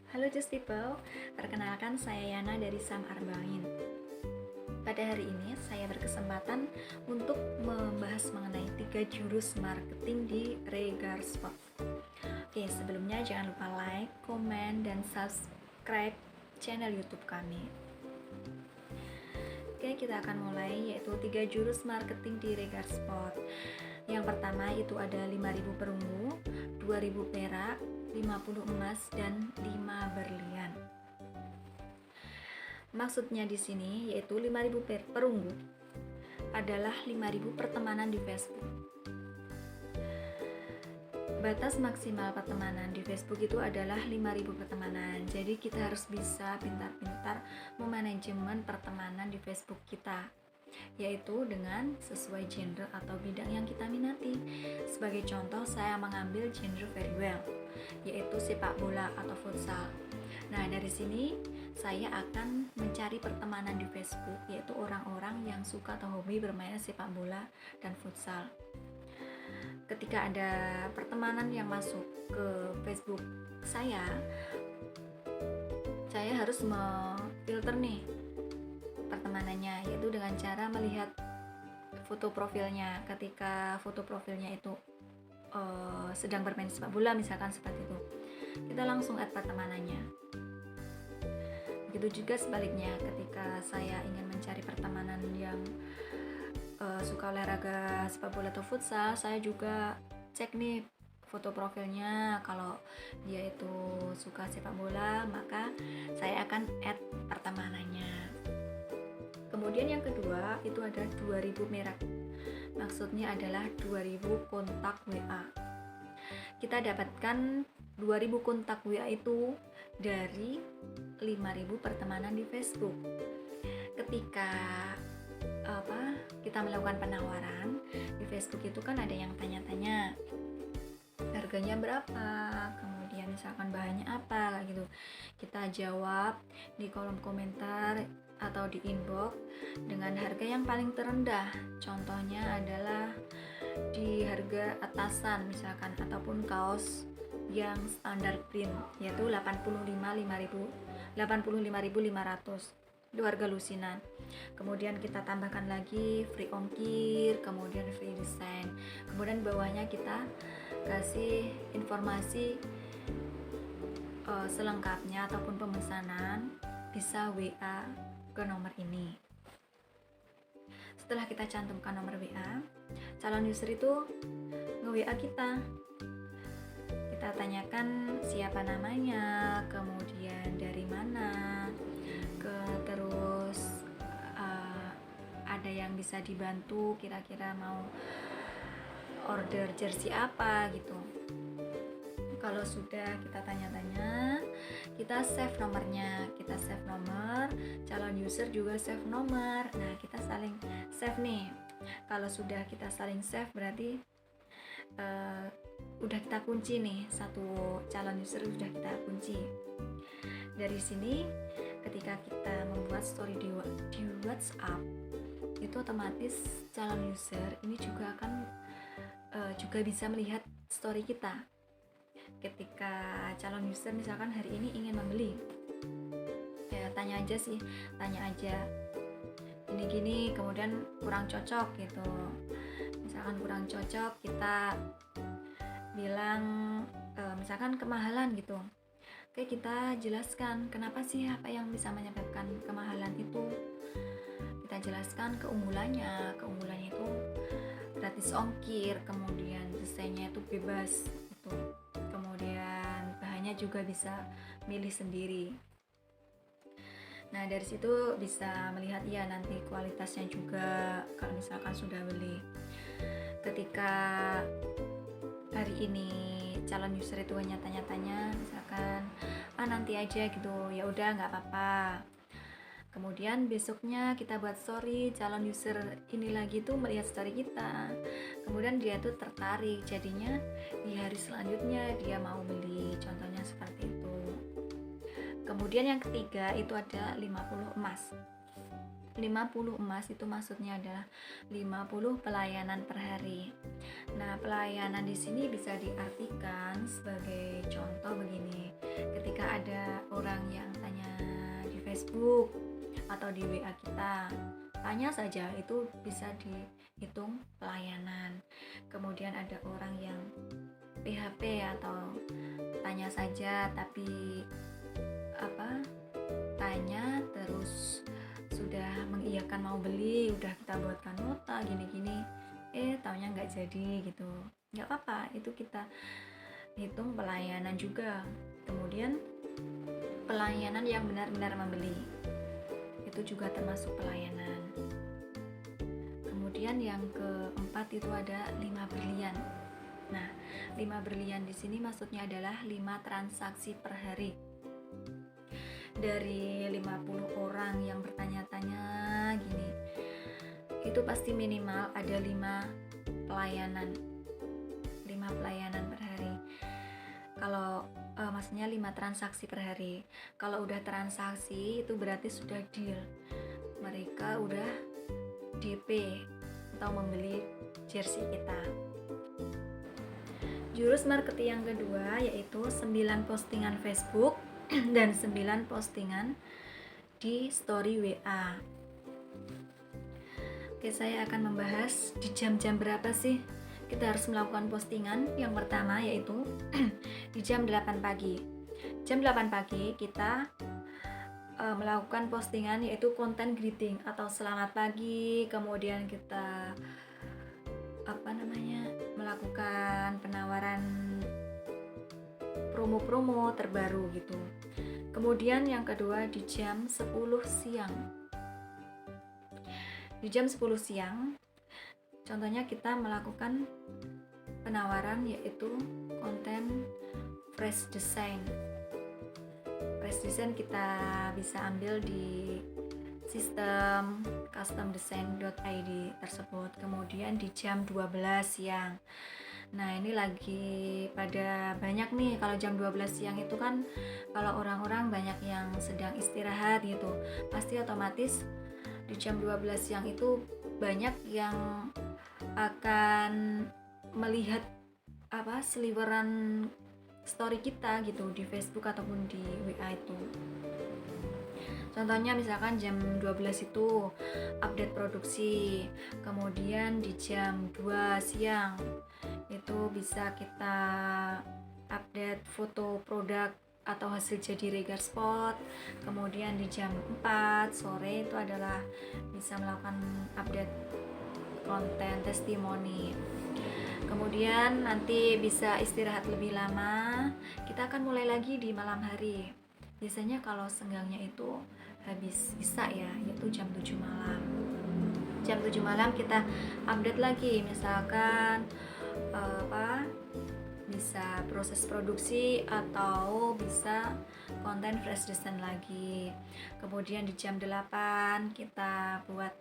Halo Just People, perkenalkan saya Yana dari Sam Arbain. Pada hari ini saya berkesempatan untuk membahas mengenai 3 jurus marketing di Regarspot. Oke, sebelumnya jangan lupa like, komen, dan subscribe channel YouTube kami. Oke, kita akan mulai, yaitu 3 jurus marketing di Regarspot. Yang pertama itu ada 5.000 perunggu, 2.000 perak, 50 emas, dan 5 berlian. Maksudnya di sini yaitu 5.000 perunggu adalah 5.000 pertemanan di Facebook. Batas maksimal pertemanan di Facebook itu adalah 5.000 pertemanan. Jadi kita harus bisa pintar-pintar memanajemen pertemanan di Facebook kita, yaitu dengan sesuai genre atau bidang yang kita minati. Sebagai contoh, saya mengambil genre very well, yaitu sepak bola atau futsal. Nah, dari sini saya akan mencari pertemanan di Facebook, yaitu orang-orang yang suka atau hobi bermain sepak bola dan futsal. Ketika ada pertemanan yang masuk ke Facebook saya harus memfilter nih pertemanannya, yaitu dengan cara melihat foto profilnya. Ketika foto profilnya itu sedang bermain sepak bola misalkan seperti itu, kita langsung add pertemanannya. Begitu juga sebaliknya, ketika saya ingin mencari pertemanan yang suka olahraga sepak bola atau futsal, saya juga cek nih foto profilnya. Kalau dia itu suka sepak bola, maka saya akan add pertemanannya. Kemudian yang kedua itu ada 2.000 merek. Maksudnya adalah 2.000 kontak WA. Kita dapatkan 2.000 kontak WA itu dari 5.000 pertemanan di Facebook. Ketika kita melakukan penawaran di Facebook itu kan ada yang tanya-tanya harganya berapa, kemudian misalkan bahannya apa, kayak gitu. Kita jawab di kolom komentar atau di inbox dengan harga yang paling terendah. Contohnya adalah di harga atasan misalkan, ataupun kaos yang standar print, yaitu 85.500. Itu harga lusinan. Kemudian kita tambahkan lagi free ongkir, kemudian free design. Kemudian bawahnya kita kasih informasi selengkapnya ataupun pemesanan bisa WA ke nomor ini. Setelah kita cantumkan nomor WA, calon user itu nge-WA kita. Kita tanyakan siapa namanya, kemudian dari mana, terus ada yang bisa dibantu, kira-kira mau order jersey apa gitu. Kalau sudah kita tanya-tanya, kita save nomornya, kita save nomor, calon user juga save nomor. Nah, kita saling save nih. Kalau sudah kita saling save berarti udah kita kunci nih, satu calon user udah kita kunci. Dari sini ketika kita membuat story di WhatsApp, itu otomatis calon user ini juga akan juga bisa melihat story kita. Ketika calon user misalkan hari ini ingin membeli, ya tanya aja ini gini, kemudian kurang cocok gitu. Misalkan kurang cocok, kita bilang misalkan kemahalan gitu. Oke, kita jelaskan kenapa sih, apa yang bisa menyebabkan kemahalan itu. Kita jelaskan keunggulannya itu gratis ongkir, kemudian desainnya itu bebas gitu. Kemudian bahannya juga bisa milih sendiri. Nah, dari situ bisa melihat ya nanti kualitasnya juga kalau misalkan sudah beli. Ketika hari ini calon user itu hanya tanya-tanya, misalkan nanti aja gitu, ya udah nggak apa-apa. Kemudian besoknya kita buat story, calon user ini lagi tuh melihat story kita, kemudian dia tuh tertarik, jadinya di hari selanjutnya dia mau beli, contohnya seperti itu. Kemudian yang ketiga itu ada 50 emas. 50 emas itu maksudnya adalah 50 pelayanan per hari. Nah, pelayanan di sini bisa diartikan sebagai contoh begini. Ketika ada Facebook atau di WA kita, tanya saja, itu bisa dihitung pelayanan. Kemudian ada orang yang PHP atau tanya saja tapi tanya terus sudah mengiyakan mau beli, udah kita buatkan nota gini-gini, taunya nggak jadi gitu. Nggak apa-apa, itu kita hitung pelayanan juga. Kemudian pelayanan yang benar-benar membeli, itu juga termasuk pelayanan. Kemudian yang keempat itu ada 5 berlian. Nah, 5 berlian di sini maksudnya adalah 5 transaksi per hari. Dari 50 orang yang bertanya-tanya gini, itu pasti minimal ada 5 pelayanan. 5 pelayanan per hari. Kalau maksudnya 5 transaksi per hari. Kalau udah transaksi itu berarti sudah deal. Mereka udah DP atau membeli jersey kita. Jurus marketing yang kedua yaitu 9 postingan Facebook dan 9 postingan di story WA. Oke, saya akan membahas di jam-jam berapa sih kita harus melakukan postingan. Yang pertama yaitu di jam 8 pagi. Jam 8 pagi kita melakukan postingan yaitu konten greeting atau selamat pagi. Kemudian kita melakukan penawaran promo-promo terbaru gitu. Kemudian yang kedua di jam 10 siang. Di jam 10 siang contohnya kita melakukan penawaran yaitu konten fresh design. Fresh design kita bisa ambil di sistem customdesign.id tersebut. Kemudian di jam 12 siang. Nah, ini lagi pada banyak nih, kalau jam 12 siang itu kan kalau orang-orang banyak yang sedang istirahat gitu. Pasti otomatis di jam 12 siang itu banyak yang akan melihat seliweran story kita gitu di Facebook ataupun di WA itu. Contohnya misalkan jam 12 itu update produksi, kemudian di jam 2 siang itu bisa kita update foto produk atau hasil jadi regar spot. Kemudian di jam 4 sore itu adalah bisa melakukan update konten testimoni. Kemudian nanti bisa istirahat lebih lama, kita akan mulai lagi di malam hari. Biasanya kalau senggangnya itu habis isya ya, yaitu jam 7 malam. Jam 7 malam kita update lagi, misalkan bisa proses produksi atau bisa konten fresh design lagi. Kemudian di jam 8 kita buat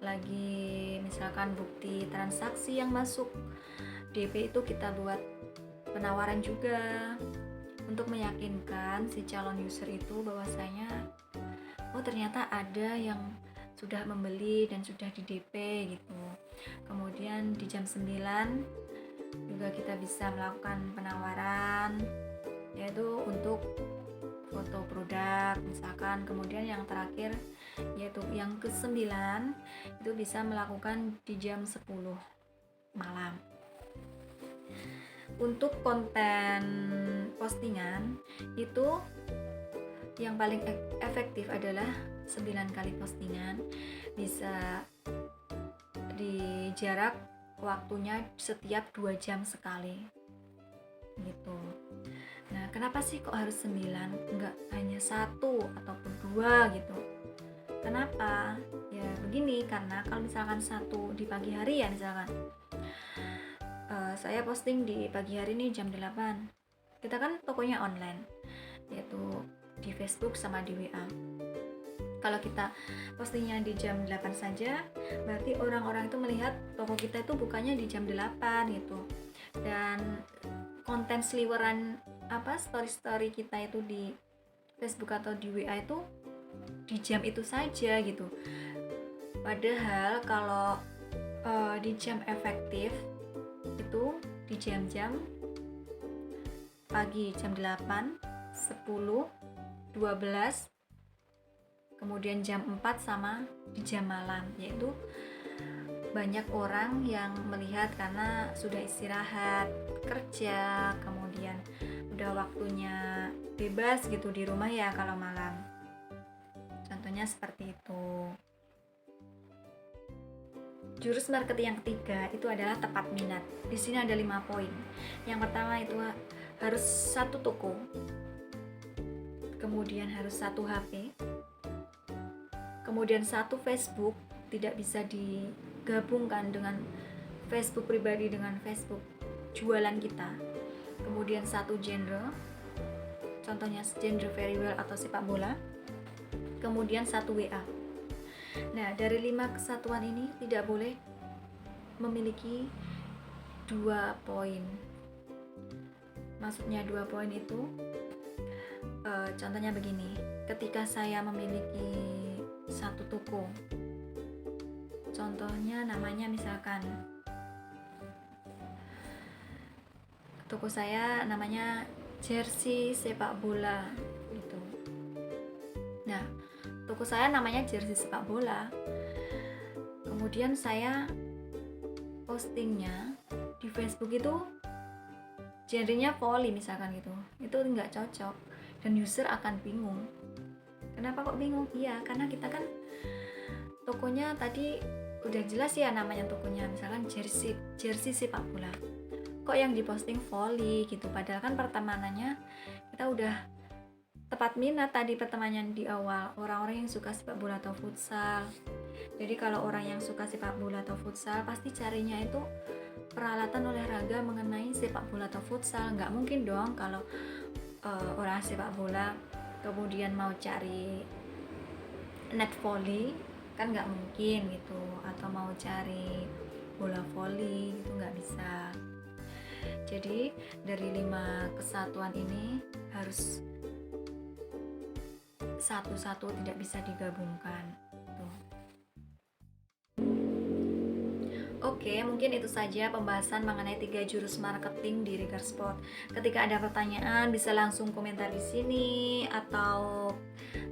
lagi misalkan bukti transaksi yang masuk DP, itu kita buat penawaran juga untuk meyakinkan si calon user itu bahwasanya ternyata ada yang sudah membeli dan sudah di DP gitu. Kemudian di jam 9 juga kita bisa melakukan penawaran yaitu untuk foto produk misalkan. Kemudian yang terakhir yaitu yang ke-9 itu bisa melakukan di jam 10 malam. Untuk konten postingan itu yang paling efektif adalah 9 kali postingan, bisa di jarak waktunya setiap 2 jam sekali gitu. Nah, kenapa sih kok harus 9, enggak hanya 1 ataupun 2 gitu? Kenapa? Ya begini, karena kalau misalkan 1 di pagi hari ya misalkan saya posting di pagi hari ini jam 8, kita kan tokonya online yaitu di Facebook sama di WA. Kalau kita postingnya di jam 8 saja, berarti orang-orang itu melihat toko kita itu bukannya di jam 8 gitu. Dan konten seliweran story-story kita itu di Facebook atau di WA itu di jam itu saja gitu. Padahal kalau di jam efektif itu di jam-jam pagi, jam 8, 10, 12, kemudian jam 4 sama di jam malam, yaitu banyak orang yang melihat karena sudah istirahat kerja, kemudian udah waktunya bebas gitu di rumah ya kalau malam. Contohnya seperti itu. Jurus marketing yang ketiga itu adalah tepat minat. Di sini ada 5 poin. Yang pertama itu harus satu toko, kemudian harus satu HP, kemudian satu Facebook, tidak bisa digabungkan dengan Facebook pribadi dengan Facebook jualan kita. Kemudian satu genre, contohnya genre very well atau sepak bola. Kemudian satu WA. Nah, dari 5 kesatuan ini tidak boleh memiliki 2 poin. Maksudnya 2 poin itu contohnya begini, ketika saya memiliki satu toko, contohnya namanya misalkan toko saya namanya jersey sepak bola gitu. Nah, toko saya namanya jersey sepak bola, kemudian saya postingnya di Facebook itu genrenya volley misalkan gitu, itu nggak cocok dan user akan bingung. Kenapa kok bingung? Iya, karena kita kan tokonya tadi udah jelas ya namanya tokonya, misalkan jersey sepak bola, kok yang diposting volley gitu, padahal kan pertemanannya kita udah tepat minat tadi, pertemanan di awal orang-orang yang suka sepak bola atau futsal. Jadi kalau orang yang suka sepak bola atau futsal pasti carinya itu peralatan olahraga mengenai sepak bola atau futsal. Nggak mungkin dong kalau orang sepak bola kemudian mau cari net volley, kan nggak mungkin gitu, atau mau cari bola volley itu nggak bisa. Jadi dari 5 kesatuan ini harus satu-satu, tidak bisa digabungkan. Oke, mungkin itu saja pembahasan mengenai 3 jurus marketing di Regarspot. Ketika ada pertanyaan bisa langsung komentar di sini, atau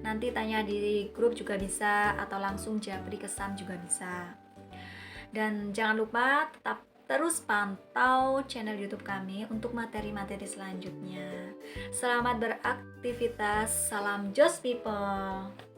nanti tanya di grup juga bisa, atau langsung japri ke Sam juga bisa. Dan jangan lupa tetap terus pantau channel YouTube kami untuk materi-materi selanjutnya. Selamat beraktivitas, salam Joss People.